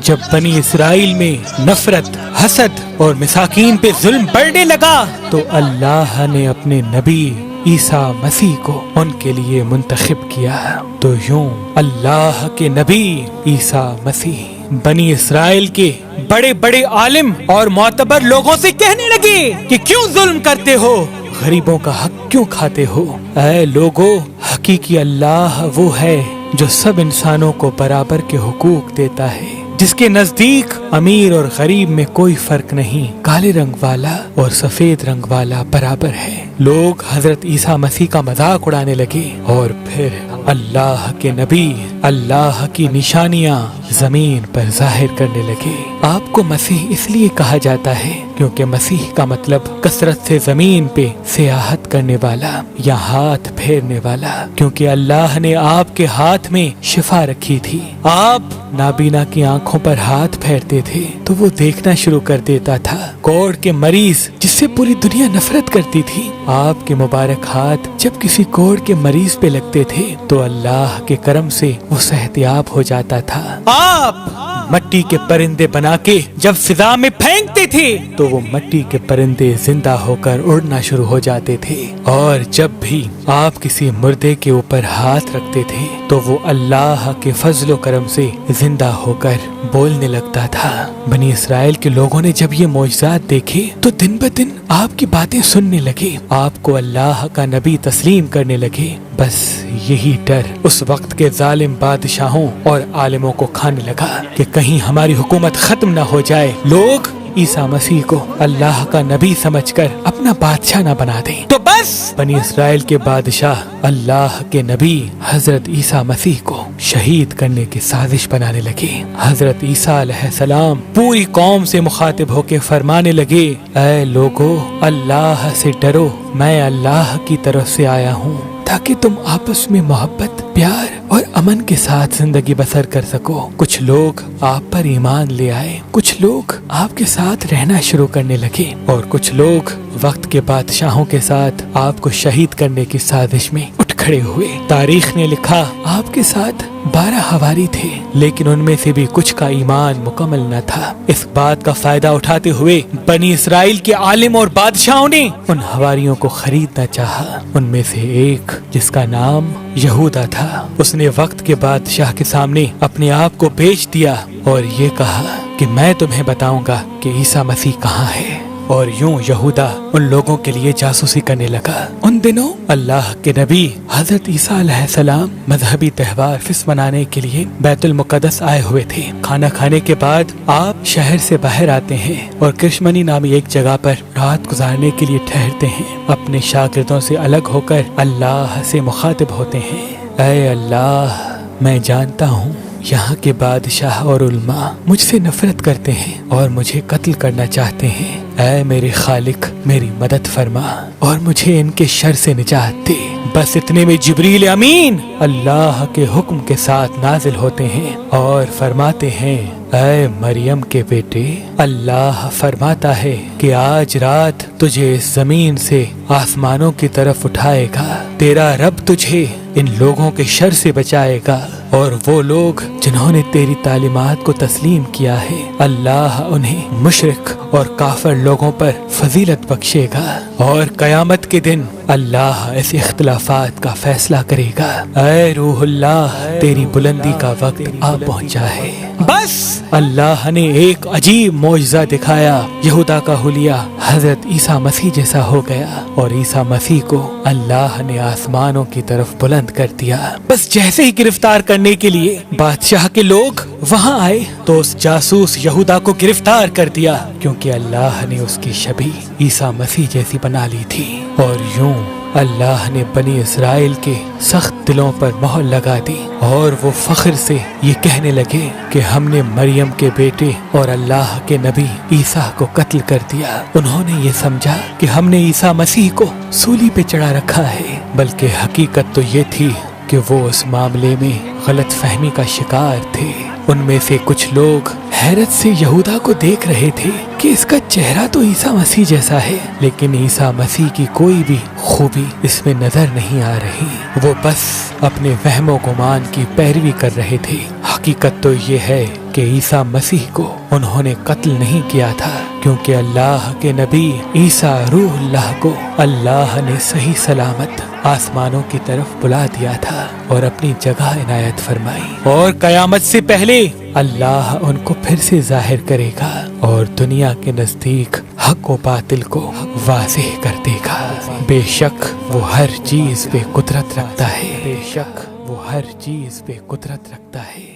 جب بنی اسرائیل میں نفرت، حسد اور مساکین پہ ظلم بڑھنے لگا تو اللہ نے اپنے نبی عیسیٰ مسیح کو ان کے لیے منتخب کیا۔ تو یوں اللہ کے نبی عیسیٰ مسیح بنی اسرائیل کے بڑے بڑے عالم اور معتبر لوگوں سے کہنے لگے کہ کیوں ظلم کرتے ہو، غریبوں کا حق کیوں کھاتے ہو؟ اے لوگو، حقیقی اللہ وہ ہے جو سب انسانوں کو برابر کے حقوق دیتا ہے، جس کے نزدیک امیر اور غریب میں کوئی فرق نہیں، کالے رنگ والا اور سفید رنگ والا برابر ہے۔ لوگ حضرت عیسیٰ مسیح کا مذاق اڑانے لگے اور پھر اللہ کے نبی اللہ کی نشانیاں زمین پر ظاہر کرنے لگے۔ آپ کو مسیح اس لیے کہا جاتا ہے کیونکہ مسیح کا مطلب کثرت سے زمین پہ سیاحت کرنے والا یا ہاتھ پھیرنے والا، کیونکہ اللہ نے آپ کے ہاتھ میں شفا رکھی تھی۔ آپ نابینا کی آنکھوں پر ہاتھ پھیرتے تھے تو وہ دیکھنا شروع کر دیتا تھا۔ کوڑ کے مریض جس سے پوری دنیا نفرت کرتی تھی، آپ کے مبارک ہاتھ جب کسی کوڑ کے مریض پہ لگتے تھے تو اللہ کے کرم سے وہ صحت یاب ہو جاتا تھا۔ آپ مٹی کے پرندے بنا کے جب فضا میں پھینکتے تھے تو وہ مٹی کے پرندے زندہ ہو کر اڑنا شروع ہو جاتے تھے، اور جب بھی آپ کسی مردے کے اوپر ہاتھ رکھتے تھے تو وہ اللہ کے فضل و کرم سے زندہ ہو کر بولنے لگتا تھا۔ بنی اسرائیل کے لوگوں نے جب یہ معجزات دیکھے تو دن بدن آپ کی باتیں سننے لگے، آپ کو اللہ کا نبی تسلیم کرنے لگے۔ بس یہی ڈر اس وقت کے ظالم بادشاہوں اور عالموں کو کھانے لگا کہ کہیں ہماری حکومت ختم نہ ہو جائے، لوگ عیسیٰ مسیح کو اللہ کا نبی سمجھ کر اپنا بادشاہ نہ بنا دیں۔ تو بس بنی اسرائیل کے بادشاہ اللہ کے نبی حضرت عیسیٰ مسیح کو شہید کرنے کی سازش بنانے لگے۔ حضرت عیسیٰ علیہ السلام پوری قوم سے مخاطب ہو کے فرمانے لگے، اے لوگو، اللہ سے ڈرو، میں اللہ کی طرف سے آیا ہوں تاکہ تم آپس میں محبت، پیار اور امن کے ساتھ زندگی بسر کر سکو۔ کچھ لوگ آپ پر ایمان لے آئے، کچھ لوگ آپ کے ساتھ رہنا شروع کرنے لگے، اور کچھ لوگ وقت کے بادشاہوں کے ساتھ آپ کو شہید کرنے کی سازش میں اٹھ کھڑے ہوئے۔ تاریخ نے لکھا آپ کے ساتھ 12 حواری تھے، لیکن ان میں سے بھی کچھ کا ایمان مکمل نہ تھا۔ اس بات کا فائدہ اٹھاتے ہوئے بنی اسرائیل کے عالم اور بادشاہوں نے ان حواریوں کو خریدنا چاہا۔ ان میں سے ایک جس کا نام یہودا تھا، اس نے وقت کے بادشاہ کے سامنے اپنے آپ کو بیچ دیا اور یہ کہا کہ میں تمہیں بتاؤں گا کہ عیسیٰ مسیح کہاں ہے، اور یوں یہودا ان لوگوں کے لیے جاسوسی کرنے لگا۔ ان دنوں اللہ کے نبی حضرت عیسیٰ علیہ السلام مذہبی تہوار فس منانے کے لیے بیت المقدس آئے ہوئے تھے۔ کھانا کھانے کے بعد آپ شہر سے باہر آتے ہیں اور کرشمنی نامی ایک جگہ پر رات گزارنے کے لیے ٹھہرتے ہیں۔ اپنے شاگردوں سے الگ ہو کر اللہ سے مخاطب ہوتے ہیں، اے اللہ، میں جانتا ہوں یہاں کے بادشاہ اور علماء مجھ سے نفرت کرتے ہیں اور مجھے قتل کرنا چاہتے ہیں۔ اے میرے خالق، میری مدد فرما اور مجھے ان کے شر سے نجات دے۔ بس اتنے میں جبریل امین اللہ کے حکم کے ساتھ نازل ہوتے ہیں اور فرماتے ہیں، اے مریم کے بیٹے، اللہ فرماتا ہے کہ آج رات تجھے اس زمین سے آسمانوں کی طرف اٹھائے گا، تیرا رب تجھے ان لوگوں کے شر سے بچائے گا، اور وہ لوگ جنہوں نے تیری تعلیمات کو تسلیم کیا ہے، اللہ انہیں مشرک اور کافر لوگوں پر فضیلت بخشے گا، اور قیامت کے دن اللہ اس اختلافات کا فیصلہ کرے گا۔ اے روح اللہ، تیری بلندی کا وقت آ پہنچا ہے۔ بس اللہ نے ایک عجیب معجزہ دکھایا، یہودا کا حلیہ حضرت عیسیٰ مسیح جیسا ہو گیا، اور عیسیٰ مسیح کو اللہ نے آسمانوں کی طرف بلند کر دیا۔ بس جیسے ہی گرفتار کرنے کے لیے بادشاہ کے لوگ وہاں آئے تو اس جاسوس یہودا کو گرفتار کر دیا، کیونکہ اللہ نے اس کی شبیہ عیسیٰ مسیح جیسی بنا لی تھی۔ اور یوں اللہ نے بنی اسرائیل کے سخت دلوں پر مہر لگا دی، اور وہ فخر سے یہ کہنے لگے کہ ہم نے مریم کے بیٹے اور اللہ کے نبی عیسیٰ کو قتل کر دیا۔ انہوں نے یہ سمجھا کہ ہم نے عیسیٰ مسیح کو سولی پہ چڑھا رکھا ہے، بلکہ حقیقت تو یہ تھی کہ وہ اس معاملے میں غلط فہمی کا شکار تھے۔ ان میں سے کچھ لوگ حیرت سے یہودا کو دیکھ رہے تھے کہ اس کا چہرہ تو عیسیٰ مسیح جیسا ہے، لیکن عیسیٰ مسیح کی کوئی بھی خوبی اس میں نظر نہیں آ رہی۔ وہ بس اپنے وہم و گمان کی پیروی کر رہے تھے۔ حقیقت تو یہ ہے کہ عیسیٰ مسیح کو انہوں نے قتل نہیں کیا تھا، کیونکہ اللہ کے نبی عیسیٰ روح اللہ کو اللہ نے صحیح سلامت آسمانوں کی طرف بلا دیا تھا اور اپنی جگہ عنایت فرمائی، اور قیامت سے پہلے اللہ ان کو پھر سے ظاہر کرے گا اور دنیا کے نزدیک حق و باطل کو واضح کر دے گا۔ بے شک وہ ہر چیز پہ قدرت رکھتا ہے، بے شک وہ ہر چیز پہ قدرت رکھتا ہے۔